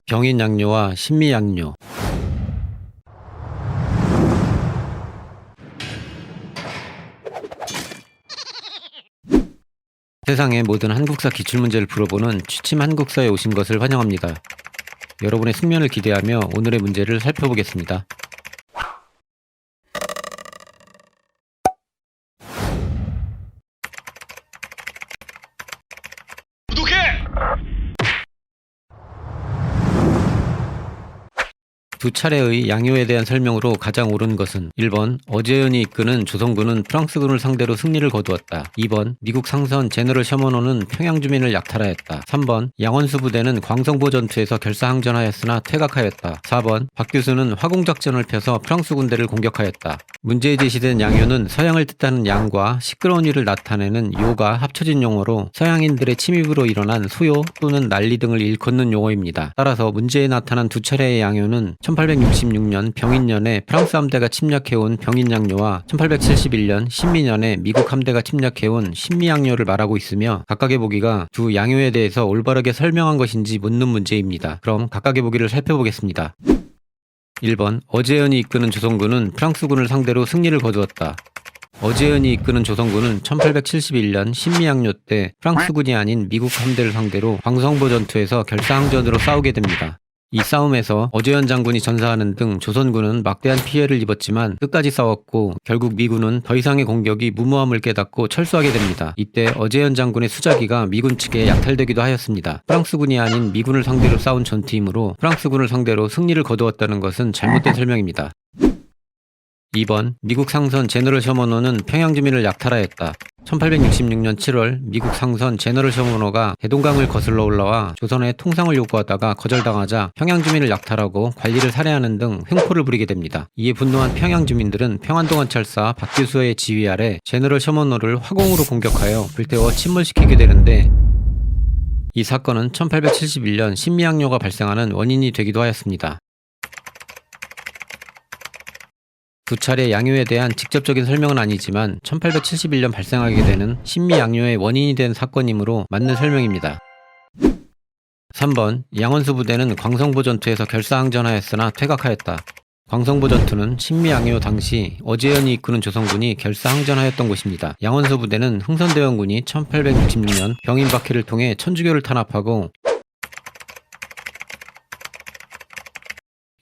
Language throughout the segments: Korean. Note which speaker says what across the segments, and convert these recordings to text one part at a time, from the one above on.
Speaker 1: 병인양요와 신미양요. 세상의 모든 한국사 기출문제를 풀어보는 취침 한국사에 오신 것을 환영합니다. 여러분의 숙면을 기대하며 오늘의 문제를 살펴보겠습니다.
Speaker 2: 구독해!
Speaker 1: 두 차례의 양요에 대한 설명으로 가장 옳은 것은 1번 어제연이 이끄는 조선군은 프랑스군을 상대로 승리를 거두었다. 2번 미국 상선 제너럴 셔먼호는 평양 주민을 약탈하였다. 3번 양원수 부대는 광성보 전투에서 결사항전하였으나 퇴각하였다. 4번 박규수는 화공작전을 펴서 프랑스 군대를 공격하였다. 문제에 제시된 양요는 서양을 뜻하는 양과 시끄러운 일을 나타내는 요가 합쳐진 용어로 서양인들의 침입으로 일어난 소요 또는 난리 등을 일컫는 용어입니다. 따라서 문제에 나타난 두 차례의 양요는 1866년 병인년에 프랑스 함대가 침략해온 병인양요와 1871년 신미년에 미국 함대가 침략해온 신미양요를 말하고 있으며 각각의 보기가 두 양요에 대해서 올바르게 설명한 것인지 묻는 문제입니다. 그럼 각각의 보기를 살펴보겠습니다. 1번 어제연이 이끄는 조선군은 프랑스군을 상대로 승리를 거두었다. 어제연이 이끄는 조선군은 1871년 신미양요 때 프랑스군이 아닌 미국 함대를 상대로 광성보 전투에서 결사항전으로 싸우게 됩니다. 이 싸움에서 어제연 장군이 전사하는 등 조선군은 막대한 피해를 입었지만 끝까지 싸웠고 결국 미군은 더 이상의 공격이 무모함을 깨닫고 철수하게 됩니다. 이때 어제연 장군의 수자기가 미군 측에 약탈되기도 하였습니다. 프랑스군이 아닌 미군을 상대로 싸운 전투이므로 프랑스군을 상대로 승리를 거두었다는 것은 잘못된 설명입니다. 2번 미국 상선 제너럴 셔먼호는 평양 주민을 약탈하였다. 1866년 7월 미국 상선 제너럴 셔먼호가 대동강을 거슬러 올라와 조선에 통상을 요구하다가 거절당하자 평양 주민을 약탈하고 관리를 살해하는 등 횡포를 부리게 됩니다. 이에 분노한 평양 주민들은 평안도관찰사 박규수의 지휘 아래 제너럴 셔먼호를 화공으로 공격하여 불태워 침몰시키게 되는데 이 사건은 1871년 신미양요가 발생하는 원인이 되기도 하였습니다. 두 차례 양요에 대한 직접적인 설명은 아니지만 1871년 발생하게 되는 신미양요의 원인이 된 사건이므로 맞는 설명입니다. 3번 양원수 부대는 광성보 전투에서 결사항전하였으나 퇴각하였다. 광성보 전투는 신미양요 당시 어제연이 이끄는 조선군이 결사항전하였던 곳입니다. 양원수 부대는 흥선대원군이 1866년 병인박해를 통해 천주교를 탄압하고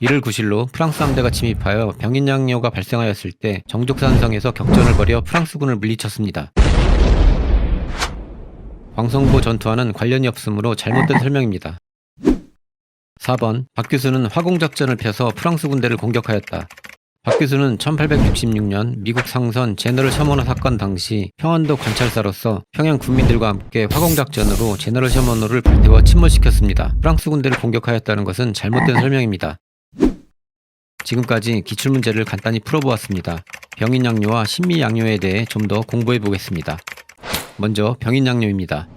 Speaker 1: 이를 구실로 프랑스 함대가 침입하여 병인양요가 발생하였을 때 정족산성에서 격전을 벌여 프랑스군을 물리쳤습니다. 광성보 전투와는 관련이 없으므로 잘못된 설명입니다. 4번 박규수는 화공작전을 펴서 프랑스 군대를 공격하였다. 박규수는 1866년 미국 상선 제너럴 셔먼호 사건 당시 평안도 관찰사로서 평양 군민들과 함께 화공작전으로 제너럴 셔먼호를 불태워 침몰시켰습니다. 프랑스 군대를 공격하였다는 것은 잘못된 설명입니다. 지금까지 기출문제를 간단히 풀어보았습니다. 병인양요와 신미양요에 대해 좀 더 공부해 보겠습니다. 먼저 병인양요입니다.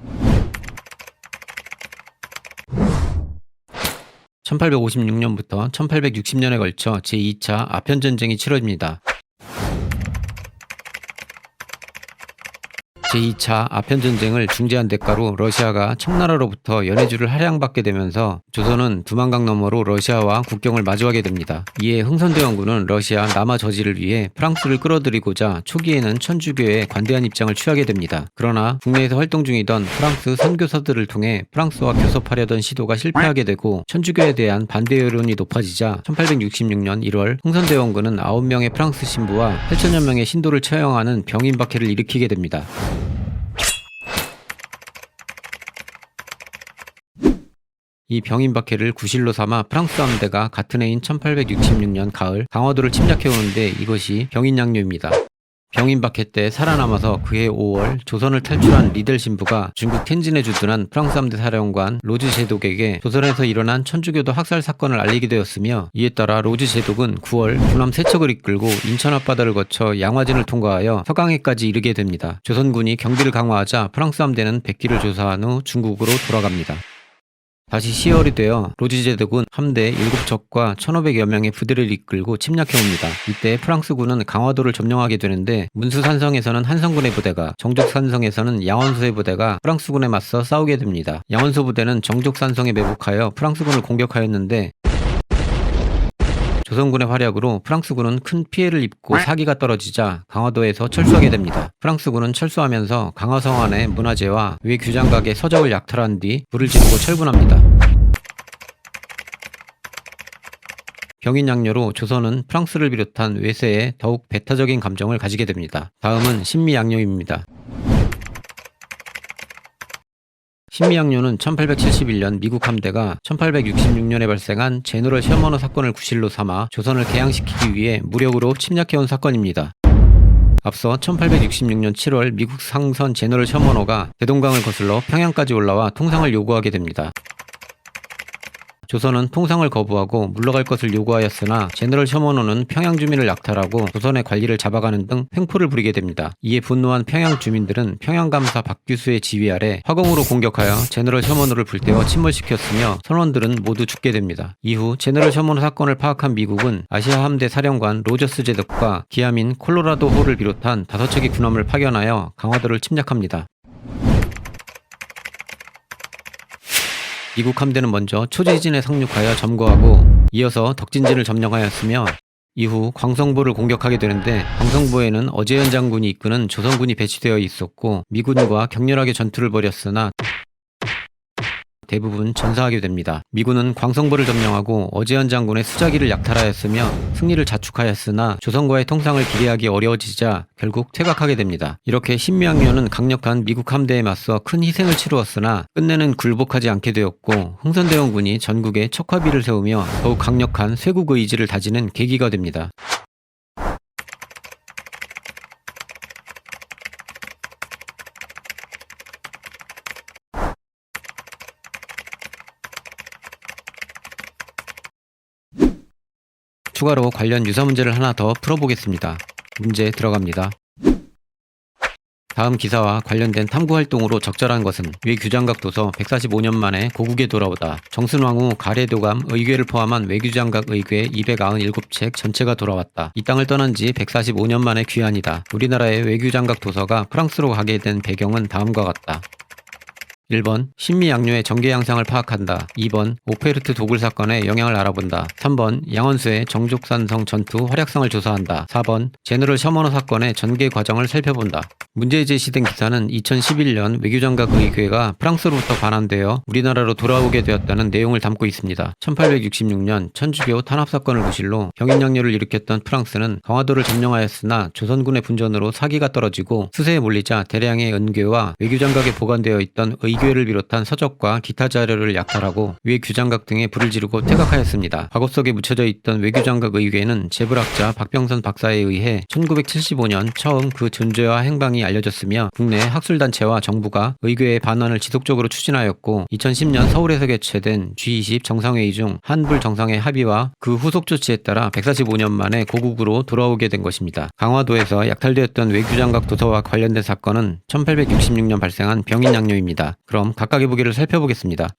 Speaker 1: 1856년부터 1860년에 걸쳐 제2차 아편전쟁이 치러집니다. 제2차 아편전쟁을 중재한 대가로 러시아가 청나라로부터 연해주를 할양받게 되면서 조선은 두만강 너머로 러시아와 국경을 마주하게 됩니다. 이에 흥선대원군은 러시아 남하 저지를 위해 프랑스를 끌어들이고자 초기에는 천주교에 관대한 입장을 취하게 됩니다. 그러나 국내에서 활동 중이던 프랑스 선교사들을 통해 프랑스와 교섭하려던 시도가 실패하게 되고 천주교에 대한 반대 여론이 높아지자 1866년 1월 흥선대원군은 9명의 프랑스 신부와 8천여 명의 신도를 처형하는 병인박해를 일으키게 됩니다. 이 병인박해를 구실로 삼아 프랑스 함대가 같은 해인 1866년 가을 강화도를 침략해오는데 이것이 병인양요입니다. 병인박해 때 살아남아서 그해 5월 조선을 탈출한 리델 신부가 중국 텐진에 주둔한 프랑스 함대 사령관 로즈 제독에게 조선에서 일어난 천주교도 학살 사건을 알리게 되었으며 이에 따라 로즈 제독은 9월 군함 3척을 이끌고 인천 앞바다를 거쳐 양화진을 통과하여 서강에까지 이르게 됩니다. 조선군이 경비를 강화하자 프랑스 함대는 백기를 조사한 후 중국으로 돌아갑니다. 다시 10월이 되어 로지 제독은 함대 7척과 1,500여 명의 부대를 이끌고 침략해옵니다. 이때 프랑스군은 강화도를 점령하게 되는데 문수산성에서는 한성군의 부대가, 정족산성에서는 양원소의 부대가 프랑스군에 맞서 싸우게 됩니다. 양원소 부대는 정족산성에 매복하여 프랑스군을 공격하였는데 조선군의 활약으로 프랑스군은 큰 피해를 입고 사기가 떨어지자 강화도에서 철수하게 됩니다. 프랑스군은 철수하면서 강화성 안의 문화재와 외규장각의 서적을 약탈한 뒤 불을 지르고 철분합니다. 병인양요로 조선은 프랑스를 비롯한 외세에 더욱 배타적인 감정을 가지게 됩니다. 다음은 신미양요입니다. 신미양요는 1871년 미국 함대가 1866년에 발생한 제너럴 셔머너 사건을 구실로 삼아 조선을 개항시키기 위해 무력으로 침략해온 사건입니다. 앞서 1866년 7월 미국 상선 제너럴 셔머너가 대동강을 거슬러 평양까지 올라와 통상을 요구하게 됩니다. 조선은 통상을 거부하고 물러갈 것을 요구하였으나 제너럴 셔머너는 평양 주민을 약탈하고 조선의 관리를 잡아가는 등 횡포를 부리게 됩니다. 이에 분노한 평양 주민들은 평양감사 박규수의 지휘 아래 화공으로 공격하여 제너럴 셔머너를 불태워 침몰시켰으며 선원들은 모두 죽게 됩니다. 이후 제너럴 셔머너 사건을 파악한 미국은 아시아 함대 사령관 로저스 제독과 기함인 콜로라도 호를 비롯한 5척의 군함을 파견하여 강화도를 침략합니다. 미국 함대는 먼저 초지진에 상륙하여 점거하고 이어서 덕진진을 점령하였으며 이후 광성보를 공격하게 되는데 광성보에는 어제현 장군이 이끄는 조선군이 배치되어 있었고 미군과 격렬하게 전투를 벌였으나 대부분 전사하게 됩니다. 미군은 광성보를 점령하고 어제현 장군의 수자기를 약탈하였으며 승리를 자축하였으나 조선과의 통상을 기대하기 어려워지자 결국 퇴각하게 됩니다. 이렇게 신미양요는 강력한 미국 함대에 맞서 큰 희생을 치루었으나 끝내는 굴복하지 않게 되었고 흥선대원군이 전국에 척화비를 세우며 더욱 강력한 쇄국 의지를 다지는 계기가 됩니다. 추가로 관련 유사 문제를 하나 더 풀어보겠습니다. 문제 들어갑니다. 다음 기사와 관련된 탐구활동으로 적절한 것은 외규장각 도서 145년 만에 고국에 돌아오다. 정순왕후 가래도감 의궤를 포함한 외규장각 의궤 297책 전체가 돌아왔다. 이 땅을 떠난 지 145년 만에 귀환이다. 우리나라의 외규장각 도서가 프랑스로 가게 된 배경은 다음과 같다. 1번 신미양요의 전개 양상을 파악한다. 2번 오페르트 도굴 사건의 영향을 알아본다. 3번 양원수의 정족산성 전투 활약상을 조사한다. 4번 제너럴 셔머너 사건의 전개 과정을 살펴본다. 문제에 제시된 기사는 2011년 외교장각 의궤가 프랑스로부터 반환되어 우리나라로 돌아오게 되었다는 내용을 담고 있습니다. 1866년 천주교 탄압 사건을 구실로 병인양요를 일으켰던 프랑스는 강화도를 점령하였으나 조선군의 분전으로 사기가 떨어지고 수세에 몰리자 대량의 은궤와 외교장각에 보관되어 있던 의궤를 비롯한 서적과 기타 자료를 약탈하고 외규장각 등에 불을 지르고 퇴각하였습니다. 바구석에 묻혀져 있던 외규장각 의궤는 재벌학자 박병선 박사에 의해 1975년 처음 그 존재와 행방이 알려졌으며 국내 학술단체와 정부가 의궤의 반환을 지속적으로 추진하였고 2010년 서울에서 개최된 G20 정상회의 중 한불 정상회 합의와 그 후속 조치에 따라 145년 만에 고국으로 돌아오게 된 것입니다. 강화도에서 약탈되었던 외규장각 도서와 관련된 사건은 1866년 발생한 병인양요입니다. 그럼 각각의 보기를 살펴보겠습니다.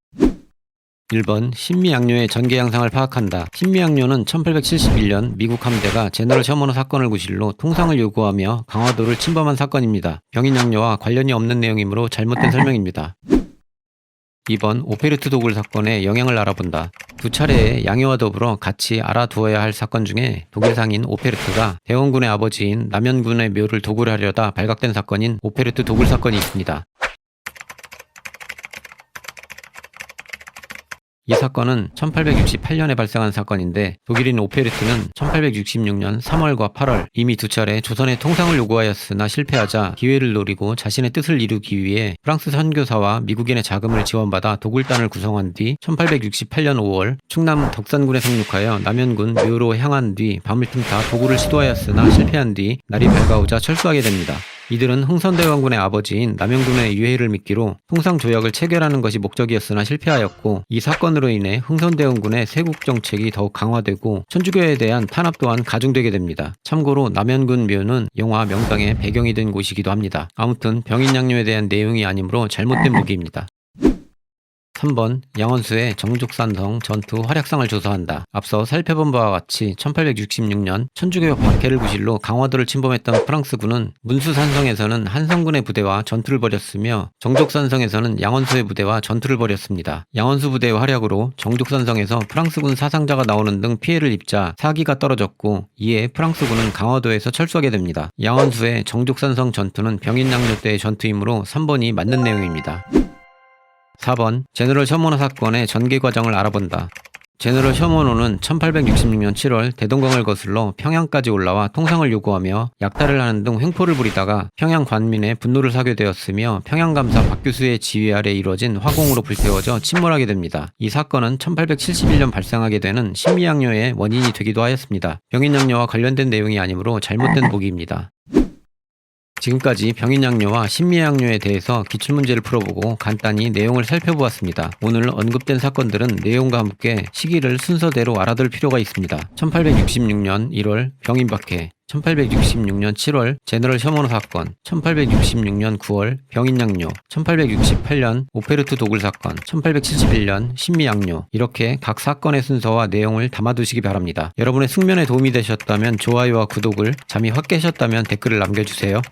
Speaker 1: 1번 신미양요의 전개 양상을 파악한다. 신미양요는 1871년 미국 함대가 제너럴 셔머너 사건을 구실로 통상을 요구하며 강화도를 침범한 사건입니다. 병인양요와 관련이 없는 내용이므로 잘못된 설명입니다. 2번 오페르트 도굴 사건의 영향을 알아본다. 두 차례의 양요와 더불어 같이 알아두어야 할 사건 중에 독일상인 오페르트가 대원군의 아버지인 남현군의 묘를 도굴하려다 발각된 사건인 오페르트 도굴 사건이 있습니다. 이 사건은 1868년에 발생한 사건인데 독일인 오페르트는 1866년 3월과 8월 이미 두 차례 조선의 통상을 요구하였으나 실패하자 기회를 노리고 자신의 뜻을 이루기 위해 프랑스 선교사와 미국인의 자금을 지원받아 도굴단을 구성한 뒤 1868년 5월 충남 덕산군에 상륙하여 남현군 묘로 향한 뒤 밤을 틈타 도굴을 시도하였으나 실패한 뒤 날이 밝아오자 철수하게 됩니다. 이들은 흥선대원군의 아버지인 남현군의 유해를 미끼로 통상조약을 체결하는 것이 목적이었으나 실패하였고 이 사건으로 인해 흥선대원군의 세국 정책이 더욱 강화되고 천주교에 대한 탄압 또한 가중되게 됩니다. 참고로 남현군 묘는 영화 명당의 배경이 된 곳이기도 합니다. 아무튼 병인양요에 대한 내용이 아니므로 잘못된 무기입니다. 3번 양원수의 정족산성 전투 활약상을 조사한다. 앞서 살펴본 바와 같이 1866년 천주교 박해를 구실로 강화도를 침범했던 프랑스군은 문수산성에서는 한성군의 부대와 전투를 벌였으며 정족산성에서는 양원수의 부대와 전투를 벌였습니다. 양원수 부대의 활약으로 정족산성에서 프랑스군 사상자가 나오는 등 피해를 입자 사기가 떨어졌고 이에 프랑스군은 강화도에서 철수하게 됩니다. 양원수의 정족산성 전투는 병인양요 때의 전투이므로 3번이 맞는 내용입니다. 4번 제너럴 셔머너 사건의 전개 과정을 알아본다. 제너럴 셔머너는 1866년 7월 대동강을 거슬러 평양까지 올라와 통상을 요구하며 약탈을 하는 등 횡포를 부리다가 평양 관민의 분노를 사게 되었으며 평양감사 박규수의 지휘 아래 이루어진 화공으로 불태워져 침몰하게 됩니다. 이 사건은 1871년 발생하게 되는 신미양요의 원인이 되기도 하였습니다. 병인양요와 관련된 내용이 아니므로 잘못된 보기입니다. 지금까지 병인양요와 신미양요에 대해서 기출문제를 풀어보고 간단히 내용을 살펴보았습니다. 오늘 언급된 사건들은 내용과 함께 시기를 순서대로 알아둘 필요가 있습니다. 1866년 1월 병인박해, 1866년 7월 제너럴 셔머너 사건, 1866년 9월 병인양요, 1868년 오페르트 도굴 사건, 1871년 신미양요, 이렇게 각 사건의 순서와 내용을 담아두시기 바랍니다. 여러분의 숙면에 도움이 되셨다면 좋아요와 구독을, 잠이 확 깨셨다면 댓글을 남겨주세요.